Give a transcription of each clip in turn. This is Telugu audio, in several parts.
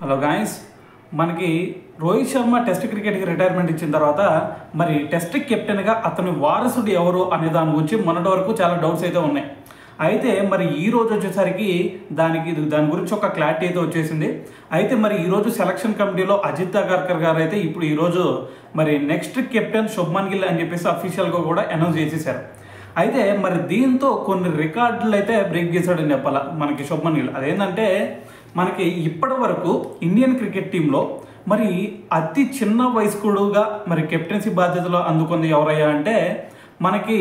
హలో గాయస్, మనకి రోహిత్ శర్మ టెస్ట్ క్రికెట్కి రిటైర్మెంట్ ఇచ్చిన తర్వాత మరి టెస్ట్ కెప్టెన్గా అతని వారసుడు ఎవరు అనే దాని గురించి మొన్నటి వరకు చాలా డౌట్స్ అయితే ఉన్నాయి. అయితే మరి ఈ రోజు వచ్చేసరికి దాని గురించి ఒక క్లారిటీ అయితే వచ్చేసింది. అయితే మరి ఈరోజు సెలక్షన్ కమిటీలో అజిత్ అగర్కర్ గారు అయితే ఇప్పుడు ఈరోజు మరి నెక్స్ట్ కెప్టెన్ శుభ్మన్ గిల్ అని చెప్పేసి అఫీషియల్గా కూడా అనౌన్స్ చేసేసారు. అయితే మరి దీంతో కొన్ని రికార్డులు అయితే బ్రేక్ చేశాడని చెప్పాలా మనకి శుభ్మన్ గిల్. అదేంటంటే మనకి ఇప్పటి వరకు ఇండియన్ క్రికెట్ టీంలో మరి అతి చిన్న వయస్కుడుగా మరి కెప్టెన్సీ బాధ్యతలు అందుకుంది ఎవరయ్యా అంటే మనకి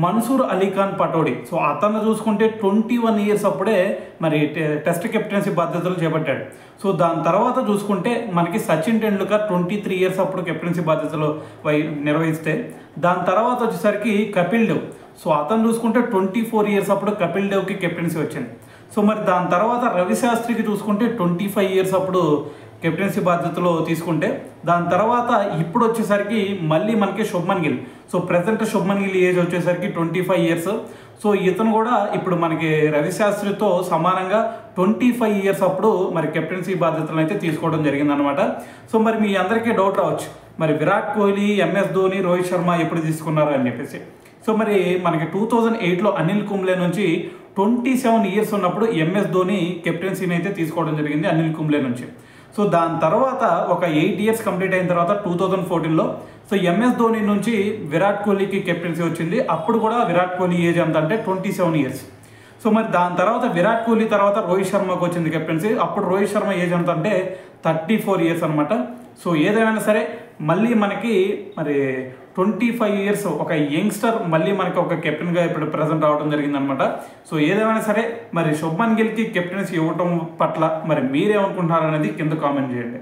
మన్సూర్ అలీఖాన్ పటోడి. సో అతను చూసుకుంటే 21 ఇయర్స్ అప్పుడే మరి టెస్ట్ కెప్టెన్సీ బాధ్యతలు చేపట్టాడు. సో దాని తర్వాత చూసుకుంటే మనకి సచిన్ టెండూల్కర్ 23 ఇయర్స్ అప్పుడు కెప్టెన్సీ బాధ్యతలు నిర్వహిస్తే దాని తర్వాత వచ్చేసరికి కపిల్ దేవ్. సో అతను చూసుకుంటే 24 ఇయర్స్ అప్పుడు కపిల్ దేవ్కి కెప్టెన్సీ వచ్చింది. సో మరి దాని తర్వాత రవి శాస్త్రికి చూసుకుంటే 25 ఇయర్స్ అప్పుడు కెప్టెన్సీ బాధ్యతలు తీసుకుంటే దాని తర్వాత ఇప్పుడు వచ్చేసరికి మళ్ళీ మనకి Shubman Gill. So present Shubman Gill age వచ్చేసరికి 25 ఇయర్స్. సో ఇతను కూడా ఇప్పుడు మనకి రవి శాస్త్రితో సమానంగా 25 ఇయర్స్ అప్పుడు మరి కెప్టెన్సీ బాధ్యతలను అయితే తీసుకోవడం జరిగిందనమాట. సో మరి మీ అందరికీ డౌట్ రావచ్చు, మరి విరాట్ కోహ్లీ, ఎంఎస్ ధోని, రోహిత్ శర్మ ఎప్పుడు తీసుకున్నారు అని చెప్పేసి. సో మరి మనకి 2008లో అనిల్ కుంబ్లే నుంచి 27 ఇయర్స్ ఉన్నప్పుడు ఎంఎస్ ధోని కెప్టెన్సీని అయితే తీసుకోవడం జరిగింది అనిల్ కుంబ్లే నుంచి. సో దాని తర్వాత ఒక 8 ఇయర్స్ కంప్లీట్ అయిన తర్వాత 2014లో సో ఎంఎస్ ధోని నుంచి విరాట్ కోహ్లీకి కెప్టెన్సీ వచ్చింది. అప్పుడు కూడా విరాట్ కోహ్లీ ఏజ్ ఎంత అంటే 27 ఇయర్స్. సో మరి దాని తర్వాత విరాట్ కోహ్లీ తర్వాత రోహిత్ శర్మకు వచ్చింది కెప్టెన్సీ. అప్పుడు రోహిత్ శర్మ ఏజ్ ఎంత అంటే 34 ఇయర్స్ అనమాట. సో ఏదైనా సరే మళ్ళీ మనకి మరి 25 ఇయర్స్ ఒక యంగ్స్టర్ మళ్ళీ మనకి ఒక కెప్టెన్గా ఇప్పుడు ప్రజెంట్ అవడం జరిగిందనమాట. సో ఏదేమైనా సరే మరి శుభ్మన్ గిల్కి కెప్టెన్సీ ఇవ్వటం పట్ల మరి మీరేమనుకుంటున్నారు అనేది కింద కామెంట్ చేయండి.